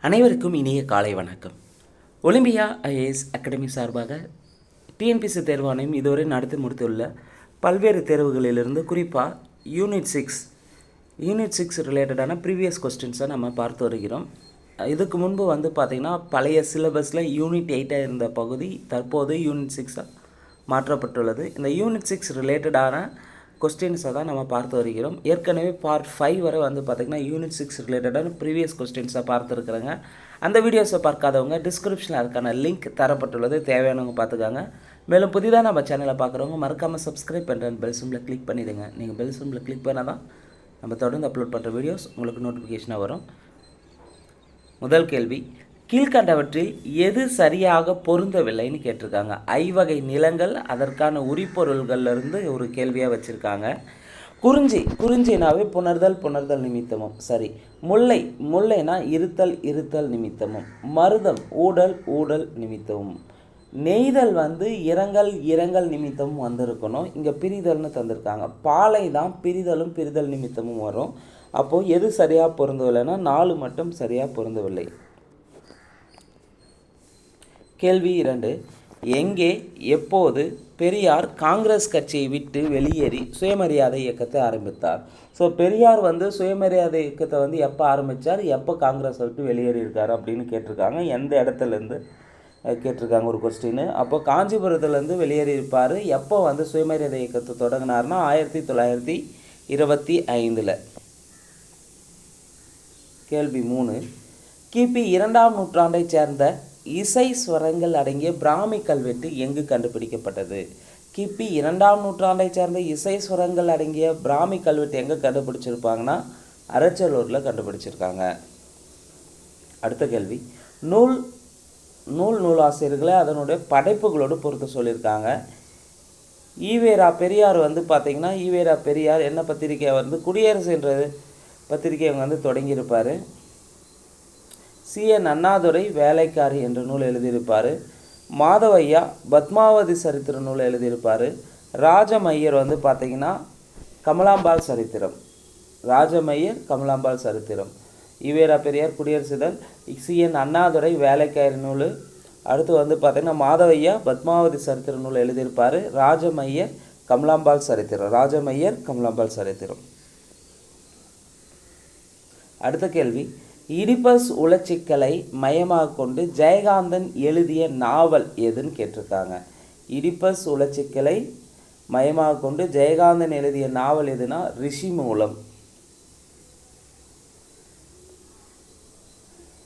அனைவருக்கும் இனிய காலை வணக்கம். ஒலிம்பியா ஐஏஎஸ் அகாடமி சார்பாக டிஎன்பிசி தேர்வாணையம் இதுவரை நடத்தி முடித்துள்ள பல்வேறு தேர்வுகளிலிருந்து குறிப்பாக யூனிட் சிக்ஸ் ரிலேட்டடான ப்ரீவியஸ் கொஸ்டின்ஸை நம்ம பார்த்து வருகிறோம். இதுக்கு முன்பு பார்த்திங்கன்னா பழைய சிலபஸில் யூனிட் 8 இருந்த பகுதி தற்போது யூனிட் 6 மாற்றப்பட்டுள்ளது. இந்த யூனிட் 6 ரிலேட்டடான கொஸ்டின்ஸை தான் நம்ம பார்த்து வருகிறோம். ஏற்கனவே பார்ட் 5 வரை பார்த்திங்கன்னா யூனிட் 6 ரிலேட்டடான ப்ரீவியஸ் கொஸ்டின்ஸை பார்த்துருக்குறேங்க. அந்த வீடியோஸை பார்க்காதவங்க டிஸ்கிரிப்ஷனில் அதுக்கான லிங்க் தரப்பட்டுள்ளது, தேவையானவங்க பார்த்துக்காங்க. மேலும் புதிதாக நம்ம சேனலை பார்க்குறவங்க மறக்காமல் சப்ஸ்கிரைப் பண்ணுறேன், பெல் சிம்பில் கிளிக் பண்ணிவிடுங்க. நீங்கள் பெல் சிம்பில் கிளிக் பண்ணால் தான் நம்ம தொடர்ந்து அப்லோட் பண்ணுற வீடியோஸ் உங்களுக்கு நோட்டிஃபிகேஷனாக வரும். முதல் கேள்வி, கீழ்கண்டவற்றில் எது சரியாக பொருந்தவில்லைன்னு கேட்டிருக்காங்க. ஐவகை நிலங்கள் அதற்கான உரிப்பொருள்கள்லேருந்து ஒரு கேள்வியாக வச்சுருக்காங்க. குறிஞ்சினாவே புணர்தல் நிமித்தமும் சரி. முல்லைனா இருத்தல் நிமித்தமும். மருதம் ஊடல் நிமித்தமும். நெய்தல் இரங்கல் நிமித்தமும் வந்திருக்கணும். இங்கே பிரிதல்னு தந்திருக்காங்க. பாலை தான் பிரிதல் நிமித்தமும் வரும். அப்போது எது சரியாக பொருந்தவில்லைன்னா 4 மட்டும் சரியாக பொருந்தவில்லை. கேள்வி 2, எங்கே எப்போது பெரியார் காங்கிரஸ் கட்சியை விட்டு வெளியேறி சுயமரியாதை இயக்கத்தை ஆரம்பித்தார்? ஸோ பெரியார் சுயமரியாதை இயக்கத்தை எப்போ ஆரம்பித்தார், எப்போ காங்கிரஸை விட்டு வெளியேறியிருக்கார் அப்படின்னு கேட்டிருக்காங்க. எந்த இடத்துலேருந்து கேட்டிருக்காங்க ஒரு கொஸ்டின். அப்போ காஞ்சிபுரத்துலேருந்து வெளியேறியிருப்பார். எப்போ சுயமரியாதை இயக்கத்தை தொடங்கினார்னா 1925. கேள்வி 3, கிபி 2ஆம் நூற்றாண்டைச் சேர்ந்த இசை ஸ்வரங்கள் அடங்கிய பிராமி கல்வெட்டு எங்கு கண்டுபிடிக்கப்பட்டது? கிபி 2ஆம் நூற்றாண்டைச் சேர்ந்த இசை ஸ்வரங்கள் அடங்கிய பிராமி கல்வெட்டு எங்கே கண்டுபிடிச்சிருப்பாங்கன்னா அரச்சலூரில் கண்டுபிடிச்சிருக்காங்க. அடுத்த கேள்வி, நூலாசிரியர்களை அதனுடைய படைப்புகளோடு பொறுத்து சொல்லியிருக்காங்க. ஈவேரா பெரியார் பார்த்திங்கன்னா ஈவேரா பெரியார் என்ன பத்திரிக்கை குடியரசுன்றது பத்திரிக்கை தொடங்கியிருப்பார். CN அண்ணாதுரை வேலைக்காரி என்ற நூல் எழுதியிருப்பார். மாதவையா பத்மாவதி சரித்திர நூல் எழுதியிருப்பார். ராஜமையர் பார்த்திங்கன்னா கமலாம்பாள் சரித்திரம். ஈவேரா பெரியார் குடியரசுதல். CN அண்ணாதுரை வேலைக்காரி நூல். அடுத்து பார்த்திங்கன்னா மாதவையா பத்மாவதி சரித்திர நூல் எழுதியிருப்பார். ராஜமையர் கமலாம்பாள் சரித்திரம். அடுத்த கேள்வி, இடிபஸ் உளச்சிக்கலை மையமாக கொண்டு ஜெயகாந்தன் எழுதிய நாவல் எதுன்னு கேட்டிருக்காங்க. இடிபஸ் உளச்சிக்கலை மையமாக கொண்டு ஜெயகாந்தன் எழுதிய நாவல் எதுனா ரிஷிமூலம்.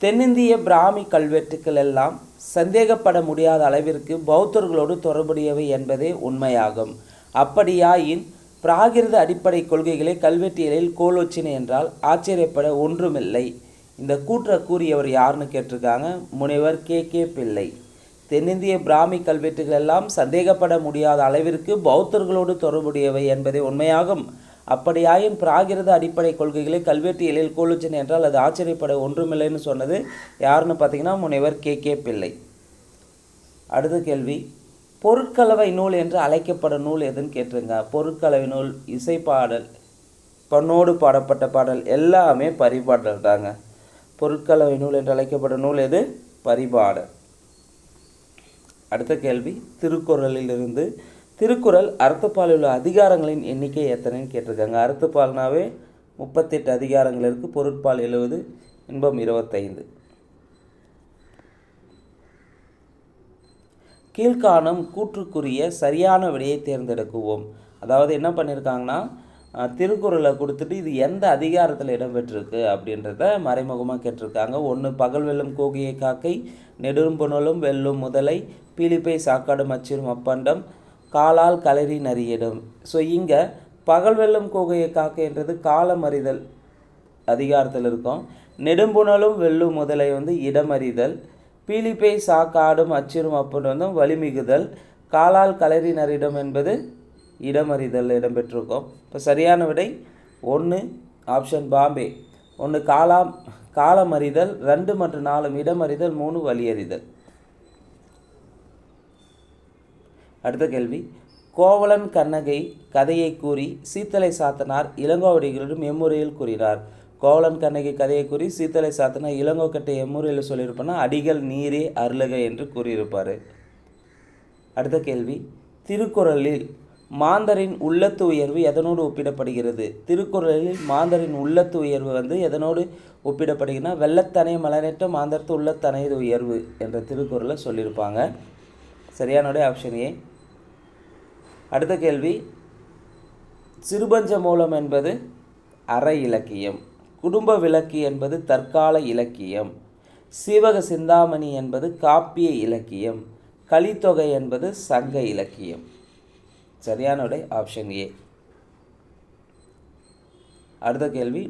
தென்னிந்திய பிராமி கல்வெட்டுக்கள் எல்லாம் சந்தேகப்பட முடியாத அளவிற்கு பௌத்தர்களோடு தொடர்புடையவை என்பதே உண்மையாகும். அப்படியாயின் பிராகிருத அடிப்படை கொள்கைகளை கல்வெட்டியலில் கோலோச்சின என்றால் ஆச்சரியப்பட ஒன்றுமில்லை. இந்த கூற்றை கூறியவர் யாருன்னு கேட்டிருக்காங்க. முனைவர் KK பிள்ளை. தென்னிந்திய பிராமி கல்வெட்டுகள் எல்லாம் சந்தேகப்பட முடியாத அளவிற்கு பௌத்தர்களோடு தொடர்புடையவை என்பதே உண்மையாகும். அப்படியாயின் பிராகிருத அடிப்படை கொள்கைகளை கல்வெட்டியலில் கோலோச்சின என்றால் அது ஆச்சரியப்பட ஒன்றுமில்லைன்னு சொன்னது யாருன்னு பார்த்தீங்கன்னா முனைவர் KK பிள்ளை. அடுத்த கேள்வி, பொருட்கலவை நூல் என்று அழைக்கப்படும் நூல் எதுன்னு கேட்டிருங்க. பொருட்கலவை நூல், இசைப்பாடல், பண்ணோடு பாடப்பட்ட பாடல் எல்லாமே பரிபாடல் தாங்க. பொருட்கலவை நூல் என்று அழைக்கப்படும் நூல் எது? பரிபாடல். அடுத்த கேள்வி, திருக்குறளிலிருந்து திருக்குறள் அறத்துப்பாலில் உள்ள அதிகாரங்களின் எண்ணிக்கை எத்தனைன்னு கேட்டிருக்காங்க. அறத்துப்பால்னாவே 38 அதிகாரங்கள் இருக்குது. பொருட்பால் 70, இன்பம் 25. கீழ்காணும் கூற்றுக்குரிய சரியான விடையை தேர்ந்தெடுக்குவோம். அதாவது என்ன பண்ணியிருக்காங்கன்னா திருக்குறளை கொடுத்துட்டு இது எந்த அதிகாரத்தில் இடம்பெற்றிருக்கு அப்படின்றத மறைமுகமாக கேட்டிருக்காங்க. 1 பகல் வெல்லும் கோகையை காக்கை, நெடும்புணலும் வெல்லும் முதலை, பீலிப்பை சாக்காடு மச்சிரும் அப்பண்டம், காலால் களரி நரியிடும். ஸோ இங்கே பகல் வெல்லும் கோகையை காக்கைன்றது காலமறிதல் அதிகாரத்தில் இருக்கும். நெடும்புணலும் வெல்லும் முதலை இடமறிதல். பீலிப்பை சாக்காடும் அச்சிரும் அப்பண்டம் வலிமிகுதல். காலால் களரி நரியிடம் என்பது இடமறிதல் இடம்பெற்றிருக்கும். இப்போ சரியான விடை 1 ஆப்ஷன் பாம்பே. 1 காலமறிதல், 2 மற்றும் 4 இடமறிதல், 3 வலியறிதல். அடுத்த கேள்வி, கோவலன் கண்ணகை கதையை கூறி சீத்தலை சாத்தனார் இளங்கோவடிகளிடம் எம்முறையில் கூறினார். கோவலன் கண்ணகி கதையை கூறி சீத்தலை சாத்தின இளங்கோக்கட்டை எம்முறையில் சொல்லியிருப்பேன்னா அடிகள் நீரே அருளுக என்று கூறியிருப்பார். அடுத்த கேள்வி, திருக்குறளில் மாந்தரின் உள்ளத்து உயர்வு எதனோடு ஒப்பிடப்படுகிறது? திருக்குறளில் மாந்தரின் உள்ளத்து உயர்வு எதனோடு ஒப்பிடப்படுகிறதுனா வெள்ளத்தனை மலநெட்ட மாந்தர்த்து உள்ளத்தனைது உயர்வு என்ற திருக்குறளை சொல்லியிருப்பாங்க. சரியானோட ஆப்ஷன் ஏ. அடுத்த கேள்வி, சிறுபஞ்ச மூலம் என்பது அற இலக்கியம், குடும்ப விளக்கு என்பது தற்கால இலக்கியம், சீவக சிந்தாமணி என்பது காப்பிய இலக்கியம், கலித்தொகை என்பது சங்க இலக்கியம். சரியானோட ஆப்ஷன் ஏ. அடுத்த கேள்வி,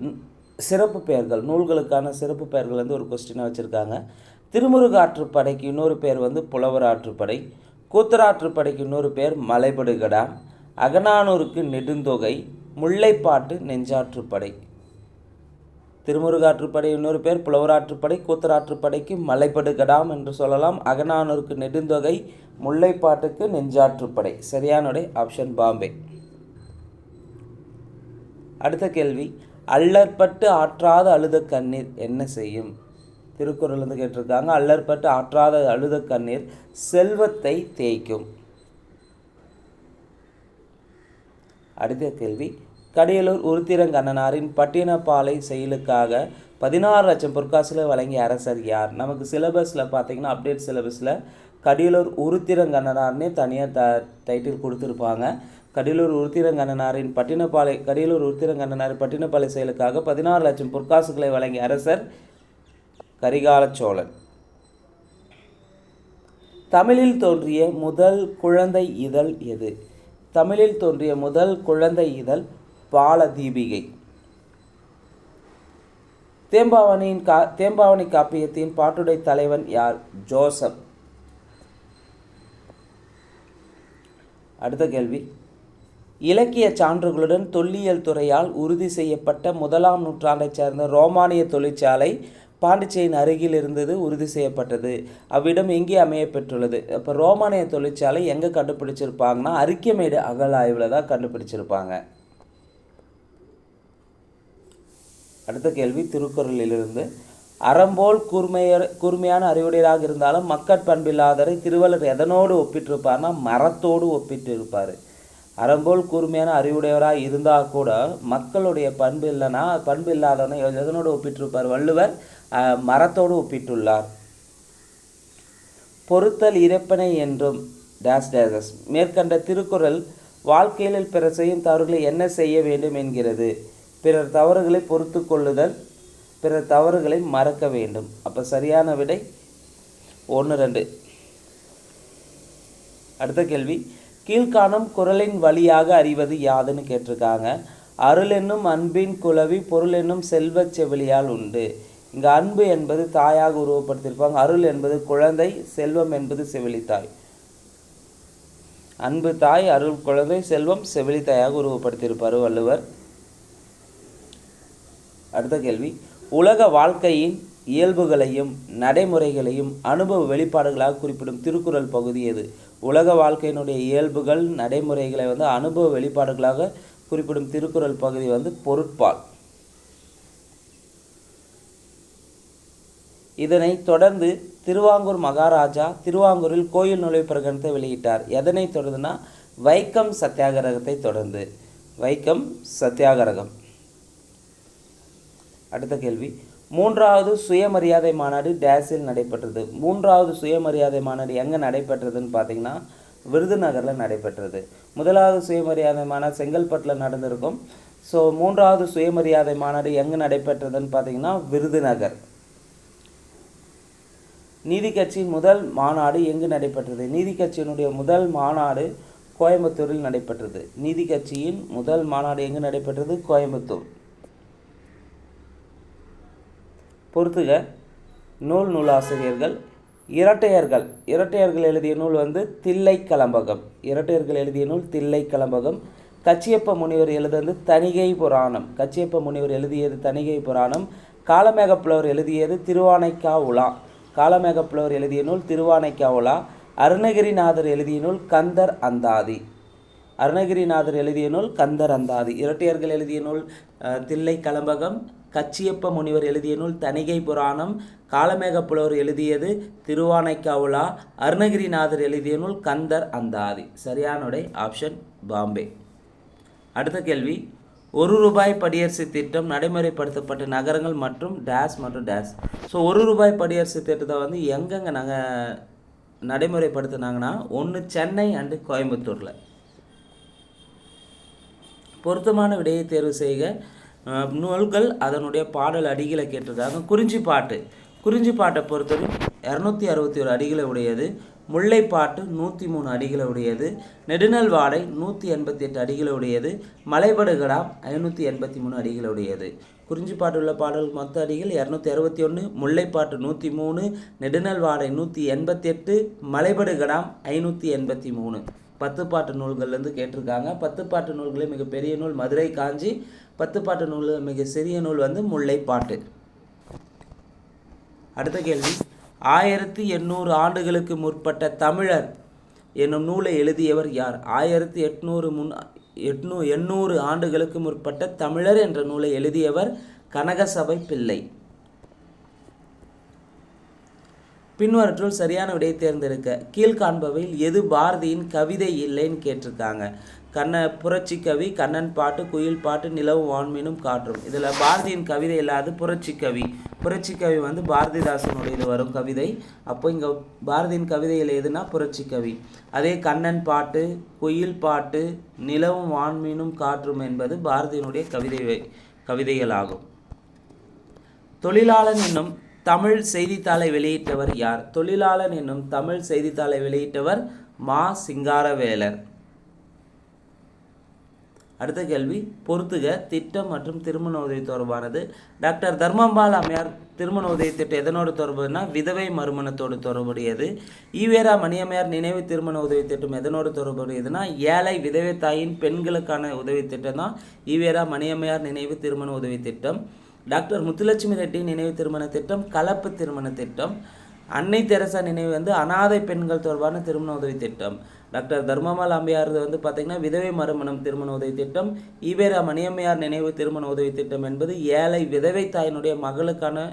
சிறப்பு பெயர்கள், நூல்களுக்கான சிறப்பு பெயர்கள் ஒரு கொஸ்டினாக வச்சுருக்காங்க. திருமுருக ஆற்றுப்படைக்கு இன்னொரு பேர் புலவர் ஆற்றுப்படை, கூத்தராற்றுப்படைக்கு இன்னொரு பேர் மலைபடுகடா, அகநானூருக்கு நெடுந்தொகை, முல்லைப்பாட்டு நெஞ்சாற்றுப்படை. திருமுருகாற்றுப்படை இன்னொரு பேர் புலவராற்றுப்படை, கூத்தராற்றுப்படைக்கு மலைபடுகடாம் என்று சொல்லலாம், அகநானூருக்கு நெடுந்தொகை, முல்லைப்பாட்டுக்கு நெஞ்சாற்றுப்படை. சரியானோட ஆப்ஷன் பாம்பே. அடுத்த கேள்வி, அல்லற்பட்டு ஆற்றாத அழுத கண்ணீர் என்ன செய்யும்? திருக்குறள் கேட்டிருக்காங்க. அல்லற்பட்டு ஆற்றாத அழுத கண்ணீர் செல்வத்தை தேய்க்கும். அடுத்த கேள்வி, கடியலூர் உருத்திரங்கண்ணனாரின் பட்டினப்பாலை செயலுக்காக 16 லட்சம் பொற்காசுகளை வழங்கிய அரசர் யார்? நமக்கு சிலபஸில் பார்த்தீங்கன்னா அப்டேட் சிலபஸில் கடியலூர் உருத்திரங்கண்ணனார்னே தனியாக டைட்டில் கொடுத்துருப்பாங்க. கடியலூர் உருத்திரங்கண்ணனாரின் பட்டினப்பாலை செயலுக்காக 16 லட்சம் பொற்காசுகளை வழங்கிய அரசர் கரிகால சோழன். தமிழில் தோன்றிய முதல் குழந்தை இதழ் எது? தமிழில் தோன்றிய முதல் குழந்தை இதழ் பாலதீபிகை. தேம்பாவணி காப்பியத்தின் பாட்டுடை தலைவன் யார்? ஜோசப். அடுத்த கேள்வி, இலக்கிய சான்றுகளுடன் தொல்லியல் துறையால் உறுதி செய்யப்பட்ட 1ஆம் நூற்றாண்டைச் சேர்ந்த ரோமானிய தொழிற்சாலை பாண்டிச்சேரியின் அருகில் இருந்தது உறுதி செய்யப்பட்டது. அவ்விடம் எங்கே அமைய பெற்றுள்ளது? இப்போ ரோமானிய தொழிற்சாலை எங்கே கண்டுபிடிச்சிருப்பாங்கன்னா அரிக்கமேடு அகழாய்வில் தான் கண்டுபிடிச்சிருப்பாங்க. அடுத்த கேள்வி, திருக்குறளிலிருந்து அறம்போல் கூர்மையான அறிவுடையராக இருந்தாலும் மக்கட்பண்பில்லாதரை திருவள்ளுவர் எதனோடு ஒப்பிட்டிருப்பார்னா மரத்தோடு ஒப்பிட்டு இருப்பார். அறம்போல் கூர்மையான அறிவுடையவராக இருந்தால் கூட மக்களுடைய பண்பு இல்லாதவனை எதனோடு ஒப்பிட்டிருப்பார்? வள்ளுவர் மரத்தோடு ஒப்பிட்டுள்ளார். பொறுத்தல் இறைப்பனை என்றும் டேஸ் மேற்கண்ட திருக்குறள் வாழ்க்கையில் பிற செய்யும் தவறுகளை என்ன செய்ய வேண்டும் என்கிறது? பிறர் தவறுகளை பொறுத்து கொள்ளுதல், பிறர் தவறுகளை மறக்க வேண்டும். அப்போ சரியான விடை 1, 2. அடுத்த கேள்வி, கீழ்காணும் குறளின் வழியாக அறிவது யாதுன்னு கேட்டிருக்காங்க. அருள் என்னும் அன்பின் குலவி பொருள் என்னும் செல்வச் செவிலியால் உண்டு. இங்கே அன்பு என்பது தாயாக உருவப்படுத்தியிருப்பாங்க, அருள் என்பது குழந்தை, செல்வம் என்பது செவிலித்தாய். அன்பு தாய், அருள் குழந்தை, செல்வம் செவிலித்தாயாக உருவப்படுத்தியிருப்பார் வள்ளுவர். அடுத்த கேள்வி, உலக வாழ்க்கையின் இயல்புகளையும் நடைமுறைகளையும் அனுபவ வெளிப்பாடுகளாக குறிப்பிடும் திருக்குறள் பகுதி எது? உலக வாழ்க்கையினுடைய இயல்புகள் நடைமுறைகளை அனுபவ வெளிப்பாடுகளாக குறிப்பிடும் திருக்குறள் பகுதி பொருட்பால். இதனைத் தொடர்ந்து திருவாங்கூர் மகாராஜா திருவாங்கூரில் கோயில் நுழைவு பிரகடனத்தை வெளியிட்டார். எதனை தொடர்ந்துனா வைக்கம் சத்தியாகிரகத்தை தொடர்ந்து. வைக்கம் சத்தியாகிரகம். அடுத்த கேள்வி, 3வது சுயமரியாதை மாநாடு டேஸில் நடைபெற்றது. 3வது சுயமரியாதை மாநாடு எங்கே நடைபெற்றதுன்னு பார்த்தீங்கன்னா விருதுநகரில் நடைபெற்றது. 1வது சுயமரியாதை மாநாடு செங்கல்பட்டில் நடந்திருக்கும். ஸோ 3வது சுயமரியாதை மாநாடு எங்கே நடைபெற்றதுன்னு பார்த்தீங்கன்னா விருதுநகர். நீதி கட்சியின் முதல் மாநாடு எங்கு நடைபெற்றது? நீதி கட்சியினுடைய முதல் மாநாடு கோயம்புத்தூரில் நடைபெற்றது. நீதி கட்சியின் முதல் மாநாடு எங்கு நடைபெற்றது? கோயம்புத்தூர். பொறுத்துக. நூலாசிரியர்கள் இரட்டையர்கள் எழுதிய நூல் தில்லைக்கலம்பகம். இரட்டையர்கள் எழுதிய நூல் தில்லைக்கலம்பகம். கச்சியப்ப முனிவர் எழுதியது தணிகை புராணம். கச்சியப்ப முனிவர் எழுதியது தணிகை புராணம். காலமேகப்புலவர் எழுதியது திருவானைக்கா உலா. காலமேகப்புலவர் எழுதிய நூல் திருவானைக்கா உலா. அருணகிரிநாதர் எழுதிய நூல் கந்தர் அந்தாதி. அருணகிரிநாதர் எழுதிய நூல் கந்தர் அந்தாதி. இரட்டையர்கள் எழுதிய நூல் தில்லைக்கலம்பகம். கச்சியப்ப முனிவர் எழுதிய நூல் தணிகை புராணம், காளமேக புலவர் எழுதியது திருவானைக்காவுலா, அருணகிரிநாதர் எழுதிய நூல் கந்தர் அந்தாதி. சரியான விடை ஆப்ஷன் பாம்பே. அடுத்த கேள்வி, ₹1 படியரசு திட்டம் நடைமுறைப்படுத்தப்பட்ட நகரங்கள் மற்றும் டேஸ் மற்றும் டேஸ். ஸோ ₹1 படியரசு திட்டத்தை வந்து எங்கெங்கே நாங்கள் நடைமுறைப்படுத்தினாங்கன்னா, ஒன்று சென்னை அண்டு கோயம்புத்தூரில். பொருத்தமான விடையை தேர்வு செய்க. நூல்கள் அதனுடைய பாடல் அடிகளை கேட்டிருக்காங்க. குறிஞ்சிப்பாட்டை பொறுத்தவரை 261 அடிகளை உடையது. முல்லைப்பாட்டு 103 அடிகளை உடையது. நெடுநல் வாடை 188 அடிகளை உடையது. மலைபடுகடாம் 583 அடிகளை உடையது. குறிஞ்சிப்பாட்டு உள்ள பாடல் மொத்த அடிகள் 261, முல்லைப்பாட்டு 103, நெடுநல் வாடை 188, மலைபடுகடாம் 583. 10 பாட்டு நூல்கள்லேருந்து கேட்டிருக்காங்க. 10 பாட்டு நூல்களே மிகப்பெரிய நூல் மதுரை காஞ்சி. 10 பாட்டு நூல் மிக சிறிய நூல் வந்து முல்லைப்பாட்டு. அடுத்த கேள்வி, 1800 ஆண்டுகளுக்கு முற்பட்ட தமிழர் என்னும் நூலை எழுதியவர் யார்? 1800 ஆண்டுகளுக்கு முற்பட்ட தமிழர் என்ற நூலை எழுதியவர் கனகசபை பிள்ளை. பின்வற்றுள் சரியான விடையை தேர்ந்தெடுக்க. கீழ்காண்பவையில் எது பாரதியின் கவிதை இல்லைன்னு கேட்டிருக்காங்க. புரட்சி கவி, கண்ணன் பாட்டு, குயில் பாட்டு, நிலவும் வான்மீனும் காற்றும். இதில் பாரதியின் கவிதை இல்லாது புரட்சி கவி. புரட்சி கவி வந்து பாரதிதாசனுடைய வரும் கவிதை. அப்போ இங்கே பாரதியின் கவிதையில் எதுனா புரட்சி கவி. அதே கண்ணன் பாட்டு, குயில் பாட்டு, நிலவும் வான்மீனும் காற்றும் என்பது பாரதியினுடைய கவிதைகள் ஆகும். தொழிலாளன் என்னும் தமிழ் செய்தித்தாளை வெளியிட்டவர் யார்? தொழிலாளன் என்னும் தமிழ் செய்தித்தாளை வெளியிட்டவர் மா. சிங்காரவேலர். அடுத்த கேள்வி, பொறுத்துக. திட்டம் மற்றும் திருமண உதவி தொடர்பானது. டாக்டர் தர்மம்பால் அம்மையார் திருமண உதவி திட்டம் எதனோடு தொடர்புனா விதவை மறுமணத்தோடு தொடர்புடையது. ஈவேரா மணியம்மையார் நினைவு திருமண உதவி திட்டம் எதனோடு தொடர்புடையதுன்னா ஏழை விதவை தாயின் பெண்களுக்கான உதவி திட்டம் தான் ஈவேரா மணியம்மையார் நினைவு திருமண உதவி திட்டம். டாக்டர் முத்துலட்சுமி ரெட்டி நினைவு திருமண திட்டம் கலப்பு திருமண திட்டம். அன்னை தெரசா நினைவு வந்து அனாதை பெண்கள் தொடர்பான திருமண உதவி திட்டம். டாக்டர் தர்மம்பால் அம்மையார் வந்து பார்த்திங்கன்னா விதவை மறுமணம் திருமண உதவி திட்டம். ஈவேரா மணியம்மையார் நினைவு திருமண உதவி திட்டம் என்பது ஏழை விதவை தாயினுடைய மகளுக்கான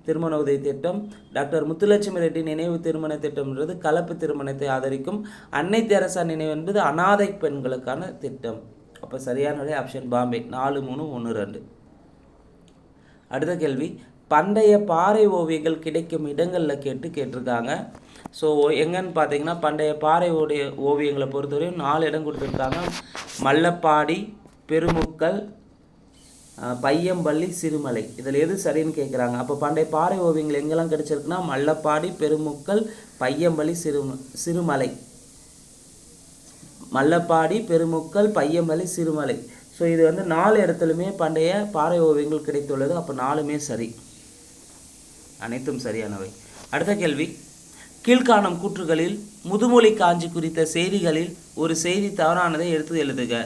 திருமண உதவி திட்டம். டாக்டர் முத்துலட்சுமி ரெட்டி நினைவு திருமண திட்டம்ன்றது கலப்பு திருமணத்தை ஆதரிக்கும். அன்னை தெரசா நினைவு என்பது அனாதை பெண்களுக்கான திட்டம். அப்போ சரியான விடை ஆப்ஷன் பாம்பே. 4, 3, 1, 2. அடுத்த கேள்வி, பண்டைய பாறை ஓவியங்கள் கிடைக்கும் இடங்களில் கேட்டிருக்காங்க. ஸோ எங்கன்னு பார்த்தீங்கன்னா பண்டைய பாறை ஓவியங்களை பொறுத்தவரையும் 4 இடம் கொடுத்துருக்காங்க. மல்லப்பாடி, பெருமுக்கல், பையம்பள்ளி, சிறுமலை. இதில் எது சரின்னு கேட்குறாங்க. அப்போ பண்டைய பாறை ஓவியங்கள் எங்கெல்லாம் கிடைச்சிருக்குன்னா மல்லப்பாடி, பெருமுக்கல், பையம்பள்ளி, சிறுமலை. மல்லப்பாடி, பெருமுக்கல், பையம்பள்ளி, சிறுமலை. ஸோ இது வந்து 4 இடத்துலையுமே பண்டைய பாறை ஓவியங்கள் கிடைத்துள்ளது. அப்போ 4மே சரி, அனைத்தும் சரியானவை. அடுத்த கேள்வி, கீழ்காணும் கூற்றுகளில் முதுமொழி காஞ்சி குறித்த செய்திகளில் ஒரு செய்தி தவறானதை எடுத்து எழுதுக.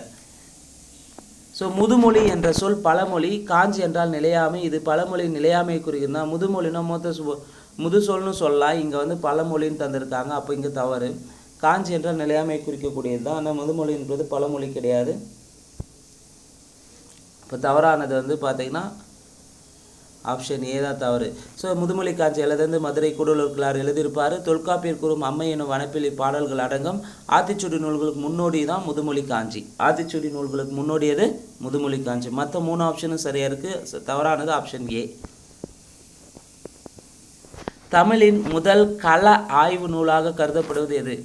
ஸோ முதுமொழி என்ற சொல் பழமொழி, காஞ்சி என்றால் நிலையாமை. இது பழமொழி நிலையாமை குறிக்கிறதுனா முதுமொழினா முது சொல்னு சொல்லலாம். இங்கே வந்து பழமொழின்னு தந்திருக்காங்க. அப்போ இங்கே தவறு. காஞ்சி என்றால் நிலையாமை குறிக்கக்கூடியது தான். ஆனால் முதுமொழி என்பது பழமொழி கிடையாது. இப்போ தவறானது வந்து பார்த்திங்கன்னா ஆப்ஷன் ஏ தான் தவறு. ஸோ முதுமொழி காஞ்சி எழுதந்து மதுரை கூடலூர்கிழார் எழுதியிருப்பார். தொல்காப்பியர் கூறும் அம்மை எனும் வனப்பிலி பாடல்கள் அடங்கும். ஆத்திச்சூடி நூல்களுக்கு முன்னோடி தான் முதுமொழி காஞ்சி. ஆத்திச்சூடி நூல்களுக்கு முன்னோடியது முதுமொழி காஞ்சி. மற்ற 3 ஆப்ஷனும் சரியாக இருக்குது. தவறானது ஆப்ஷன் ஏ. தமிழின் முதல் கள ஆய்வு நூலாக கருதப்படுவது எது?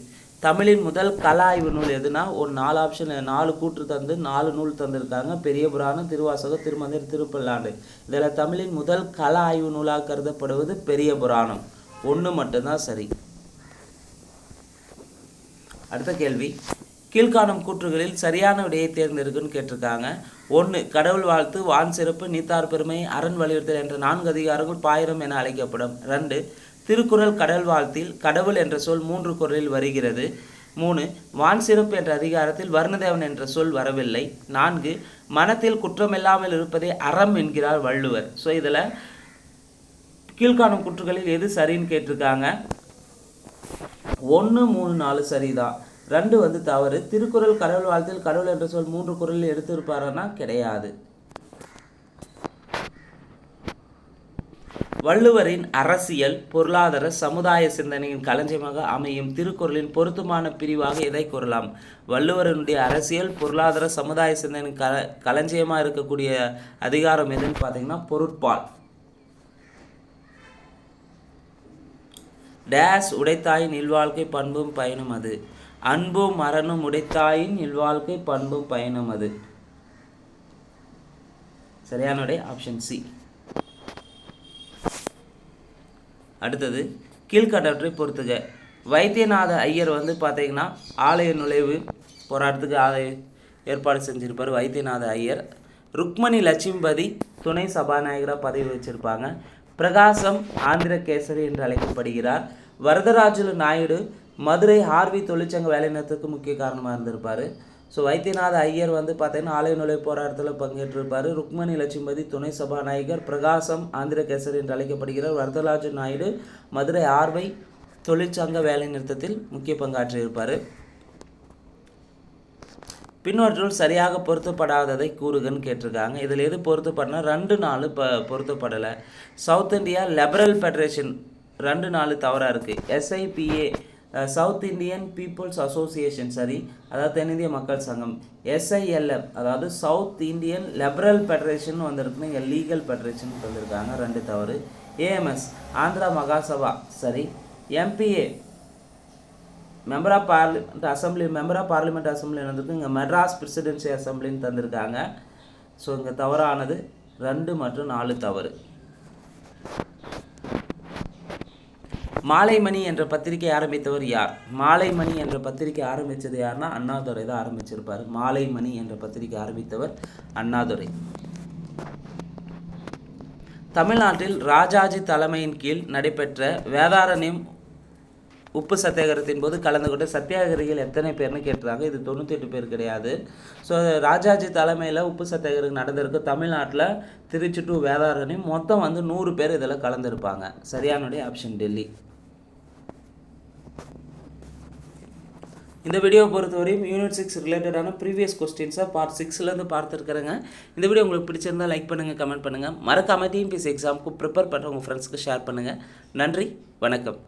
தமிழின் முதல் கள ஆய்வு நூல் எதுனா ஒரு 4 ஆப்ஷன் 4 கூற்று தந்து 4 நூல் தந்திருக்காங்க. பெரிய புராணம், திருவாசகம், திருமந்திரம், திருப்பல்லாண்டு. இதில் தமிழின் முதல் கள ஆய்வு நூலாக கருதப்படுவது பெரிய புராணம். 1 மட்டும்தான் சரி. அடுத்த கேள்வி, கீழ்காணும் கூற்றுகளில் சரியான விடையை தேர்ந்தெடுக்குன்னு கேட்டிருக்காங்க. 1 கடவுள் வாழ்த்து, வான் சிறப்பு, நீத்தார் பெருமை, அரண் வலியுறுத்தல் என்ற 4 அதிகாரங்கள் பாயிரம் என அழைக்கப்படும். 2 திருக்குறள் கடல் வாழ்த்தில் கடவுள் என்ற சொல் 3 குறளில் வருகிறது. 3 வான் சிறப்பு என்ற அதிகாரத்தில் வருணதேவன் என்ற சொல் வரவில்லை. 4 மனத்தில் குற்றமில்லாமல் இருப்பதை அறம் என்கிறார் வள்ளுவர். ஸோ இதில் கீழ்காணும் கூற்றுகளில் எது சரின்னு கேட்டிருக்காங்க. 1, 3, 4 சரிதான். 2 வந்து தவறு. திருக்குறள் கடவுள் வாழ்த்தில் கடவுள் என்ற சொல் 3 குறளில் எடுத்திருப்பாருன்னா கிடையாது. வள்ளுவரின் அரசியல் பொருளாதார சமுதாய சிந்தனையின் களஞ்சியமாக அமையும் திருக்குறளின் பொருத்தமான பிரிவாக எதை கூறலாம்? வள்ளுவரனுடைய அரசியல் பொருளாதார சமுதாய சிந்தனையின் களஞ்சியமாக இருக்கக்கூடிய அதிகாரம் எதுன்னு பார்த்தீங்கன்னா பொருட்பால். டேஸ் உடைத்தாயின் இல்வாழ்க்கை பண்பும் பயனும் அது. அன்பும் மரணும் உடைத்தாயின் இல்வாழ்க்கை பண்பும் பயனும் அது. சரியான விடை ஆப்ஷன் சி. அடுத்தது கீழ்கண்டவற்றை பொறுத்துக. வைத்தியநாத ஐயர் பார்த்தீங்கன்னா ஆலய நுழைவு போராட்டத்துக்கு ஏற்பாடு செஞ்சுருப்பார் வைத்தியநாத ஐயர். ருக்மணி லட்சுமிபதி துணை சபாநாயகராக பதவி வச்சுருப்பாங்க. பிரகாசம் ஆந்திர கேசரி என்று அழைக்கப்படுகிறார். வரதராஜுலு நாயுடு மதுரை ஆர்வி தொழிற்சங்க வேலைநிறுத்தத்துக்கு முக்கிய காரணமாக இருந்திருப்பார். ஸோ வைத்தியநாத ஐயர் பார்த்தீங்கன்னா ஆலய நுழைவு போராட்டத்தில் பங்கேற்றிருப்பார். ருக்மணி லட்சுமிபதி துணை சபாநாயகர். பிரகாசம் ஆந்திர கேசரி என்று அழைக்கப்படுகிறார். வரதராஜு நாயுடு மதுரை ஆர்வை தொழிற்சங்க வேலைநிறுத்தத்தில் முக்கிய பங்காற்றியிருப்பார். பின்னொற்றுள் சரியாக பொருத்தப்படாததை கூறுகன்னு கேட்டிருக்காங்க. இதில் எது பொருத்தப்படனா 2-4 பொருத்தப்படலை. சவுத் இந்தியா லிபரல் ஃபெடரேஷன் 2-4 தவறாக இருக்குது. SIPA south Indian people's association சரி, அதாவது தென்னிந்திய மக்கள் சங்கம். SILF அதாவது சவுத் இந்தியன் லிபரல் ஃபெடரேஷன் வந்திருக்குன்னு இங்கே லீகல் ஃபெடரேஷன் வந்திருக்காங்க, 2 தவறு. AMS ஆந்திரா மகாசபா சரி. MPA member of parliament assembly வந்திருக்கு, இங்கே மெட்ராஸ் பிரசிடென்சி அசம்பிளின்னு தந்திருக்காங்க. ஸோ இங்கே தவறானது 2 மற்றும் 4 தவறு. மாலைமணி என்ற பத்திரிகை ஆரம்பித்தவர் யார்? மாலைமணி என்ற பத்திரிகை ஆரம்பித்தது யாருன்னா அண்ணாதுரை தான் ஆரம்பிச்சிருப்பார். மாலைமணி என்ற பத்திரிகை ஆரம்பித்தவர் அண்ணாதுரை. தமிழ்நாட்டில் ராஜாஜி தலைமையின் கீழ் நடைபெற்ற வேதாரண்யம் உப்பு சத்தியாகிரகத்தின் போது கலந்து கொண்ட சத்தியாகிரிகள் எத்தனை பேர்னு கேட்டுறாங்க. இது 98 பேர் கிடையாது. ஸோ ராஜாஜி தலைமையில் உப்பு சத்தியாகிரகம் நடந்திருக்கு தமிழ்நாட்டில், திருச்சி டு வேதாரண்யம். மொத்தம் 100 பேர் இதில் கலந்துருப்பாங்க. சரியானுடைய ஆப்ஷன் டெல்லி. இந்த வீடியோவை பொறுத்தவரையும் யூனிட் 6 ரிலேட்டடான ப்ரீவியஸ் கொஸ்டின்ஸை பார்ட் 6லேருந்து பார்த்துருக்குறேங்க. இந்த வீடியோ உங்களுக்கு பிடிச்சிருந்தால் லைக் பண்ணுங்கள், கமெண்ட் பண்ணுங்கள். மறக்காம TNPSC எக்ஸாமுக்கு ப்ரிப்பேர் பண்ணுற உங்கள் ஃப்ரெண்ட்ஸ்க்கு ஷேர் பண்ணுங்கள். நன்றி, வணக்கம்.